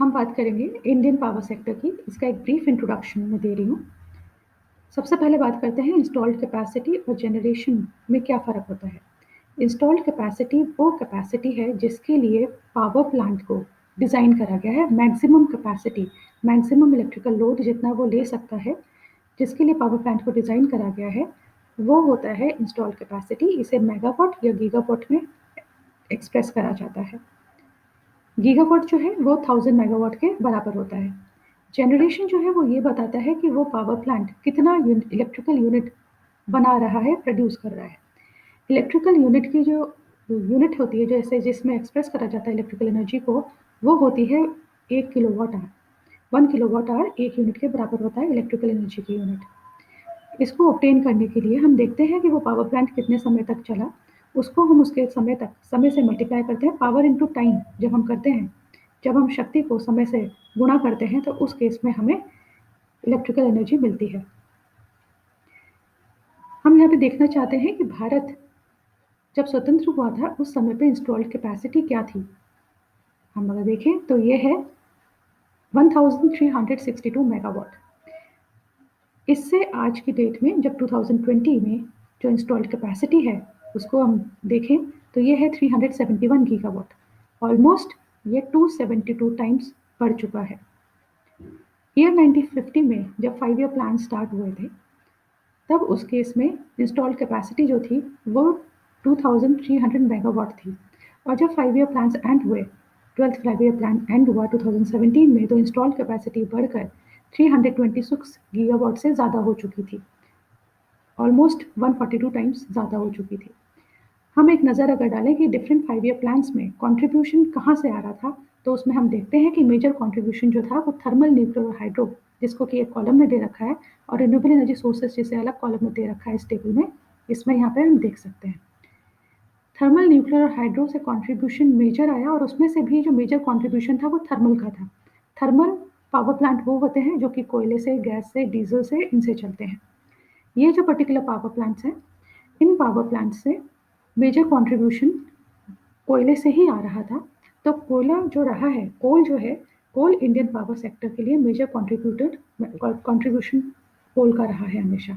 हम बात करेंगे इंडियन पावर सेक्टर की। इसका एक ब्रीफ इंट्रोडक्शन मैं दे रही हूँ। सबसे पहले बात करते हैं इंस्टॉल्ड कैपेसिटी और जनरेशन में क्या फ़र्क होता है। इंस्टॉल्ड कैपेसिटी वो कैपेसिटी है जिसके लिए पावर प्लांट को डिज़ाइन करा गया है। Maximum capacity, maximum electrical load जितना वो ले सकता है, जिसके लिए पावर प्लांट को डिज़ाइन करा गया है, वो होता है इंस्टॉल्ड कैपेसिटी। इसे मेगावाट या गीगावाट में एक्सप्रेस करा जाता है। गीगावाट जो है वो 1000 मेगावाट के बराबर होता है। जनरेशन जो है वो ये बताता है कि वो पावर प्लांट कितना इलेक्ट्रिकल यूनिट बना रहा है, प्रोड्यूस कर रहा है। इलेक्ट्रिकल यूनिट की जो यूनिट होती है, जैसे जिसमें एक्सप्रेस करा जाता है इलेक्ट्रिकल एनर्जी को, वो होती है 1 kilowatt hour. 1 kilowatt hour 1 unit के बराबर होता है इलेक्ट्रिकल एनर्जी की यूनिट। इसको ऑब्टेन करने के लिए हम देखते हैं कि वो पावर प्लांट कितने समय तक चला, उसको हम उसके समय से मल्टीप्लाई करते हैं। पावर इनटू टाइम जब हम करते हैं, जब हम शक्ति को समय से गुणा करते हैं, तो उस केस में हमें इलेक्ट्रिकल एनर्जी मिलती है। हम यहाँ पे देखना चाहते हैं कि भारत जब स्वतंत्र हुआ था उस समय पे इंस्टॉल्ड कैपेसिटी क्या थी। हम अगर देखें तो ये है 1362 मेगावाट। इससे आज की डेट में जब 2020 में जो इंस्टॉल्ड कैपेसिटी है उसको हम देखें तो ये है 371 गीगावाट। ऑलमोस्ट ये 272 टाइम्स बढ़ चुका है। ईयर 1950 में जब 5 ईयर प्लान स्टार्ट हुए थे, तब उस केस में इंस्टॉल्ड कैपेसिटी जो थी वो 2300 मेगावाट थी। और जब 5 ईयर प्लान्स एंड हुए, 12th 5 ईयर प्लान एंड हुआ 2017 में, तो इंस्टॉल्ड कैपेसिटी बढ़कर 326 गीगावाट से ज़्यादा हो चुकी थी। ऑलमोस्ट 142 टाइम्स ज़्यादा हो चुकी थी। हम एक नज़र अगर डालें कि डिफरेंट 5 ईयर प्लान्स में कंट्रीब्यूशन कहाँ से आ रहा था, तो उसमें हम देखते हैं कि मेजर कंट्रीब्यूशन जो था वो थर्मल, न्यूक्लियर और हाइड्रो, जिसको कि एक कॉलम में दे रखा है, और रिन्यूएबल एनर्जी सोर्सेज जिसे अलग कॉलम में दे रखा है इस टेबल में। इसमें यहाँ पे हम देख सकते हैं थर्मल, न्यूक्लियर और हाइड्रो से कंट्रीब्यूशन मेजर आया, और उसमें से भी जो मेजर कंट्रीब्यूशन था वो थर्मल का था। थर्मल पावर प्लांट वो होते हैं जो कि कोयले से, गैस से, डीजल से, इनसे चलते हैं। ये जो पर्टिकुलर पावर प्लांट्स हैं, इन पावर प्लांट से मेजर कंट्रीब्यूशन कोयले से ही आ रहा था। तो कोयला जो रहा है, कोल जो है, कोल इंडियन पावर सेक्टर के लिए मेजर कंट्रीब्यूशन कोल का रहा है हमेशा।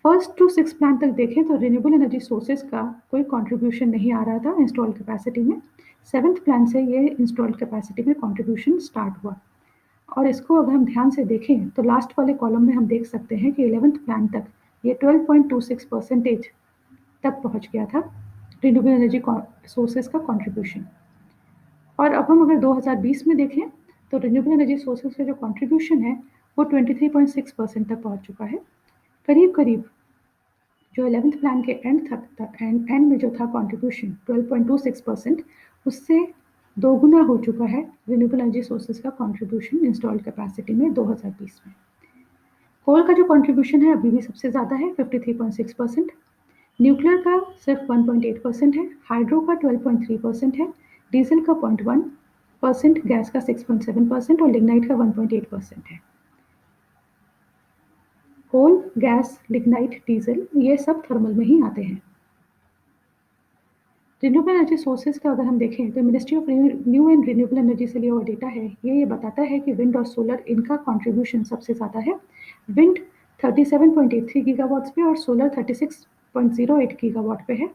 फर्स्ट टू सिक्स प्लान तक देखें तो रिन्यूएबल एनर्जी सोर्सेज का कोई कंट्रीब्यूशन नहीं आ रहा था इंस्टॉल्ड कैपेसिटी में। सेवन्थ प्लान से ये इंस्टॉल्ड कैपेसिटी में कंट्रीब्यूशन स्टार्ट हुआ। और इसको अगर हम ध्यान से देखें तो लास्ट वाले कॉलम में हम देख सकते हैं कि 11th प्लान तक ये 12.26% तक पहुंच गया था रिन्यूएबल एनर्जी सोर्सेज का कंट्रीब्यूशन। और अब हम अगर 2020 में देखें तो रिन्यूएबल एनर्जी सोर्सेज का जो कंट्रीब्यूशन है वो 23.6% तक पहुंच चुका है। करीब करीब जो 11th प्लान के एंड में जो था कंट्रीब्यूशन 12.26%, उससे दोगुना हो चुका है रिन्यूएबल एनर्जी सोर्सेज का कंट्रीब्यूशन इंस्टॉल्ड कैपेसिटी में 2020 में। कोल का जो कंट्रीब्यूशन है अभी भी सबसे ज़्यादा है 53.6%। न्यूक्लियर का सिर्फ 1.8% है, हाइड्रो का 12.3% है, डीजल का 0.1%, गैस का 6.7% और लिग्नाइट का 1.8% है। कोल, गैस, लिग्नाइट, डीजल ये सब थर्मल में ही आते हैं। रिन्यूएबल एनर्जी सोर्सेज का अगर हम देखें तो ministry of new and renewable energy से लिया हुआ डेटा है। ये बताता है कि विंड और सोलर, इनका कंट्रीब्यूशन सबसे ज़्यादा है। विंड 37.83 गीगावाट्स पे और सोलर 36.08 गीगावाट पे है।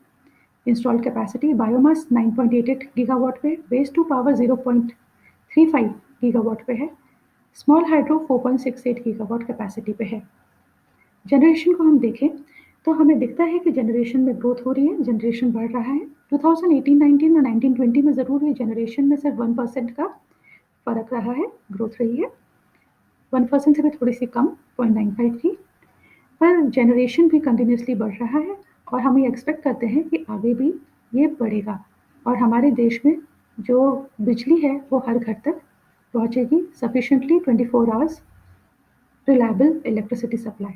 इंस्टॉल्ड कैपेसिटी बायोमास 9.88 गीगावाट पे, वेस्ट टू पावर 0.35 गीगावाट पे है। स्मॉल हाइड्रो 4.68 गीगावाट कैपेसिटी पे है। जनरेशन को हम देखें तो हमें दिखता है कि जनरेशन में ग्रोथ हो रही है, जनरेशन बढ़ रहा है। 2018-19 और 19-20 में ज़रूर ये जनरेशन में सिर्फ 1% का फ़र्क रहा है, ग्रोथ रही है 1% से भी थोड़ी सी कम, 0.95 की। पर जनरेशन भी कंटिन्यूसली बढ़ रहा है और हम ये एक्सपेक्ट करते हैं कि आगे भी ये बढ़ेगा और हमारे देश में जो बिजली है वो हर घर तक पहुँचेगी sufficiently 24 hours reliable electricity supply.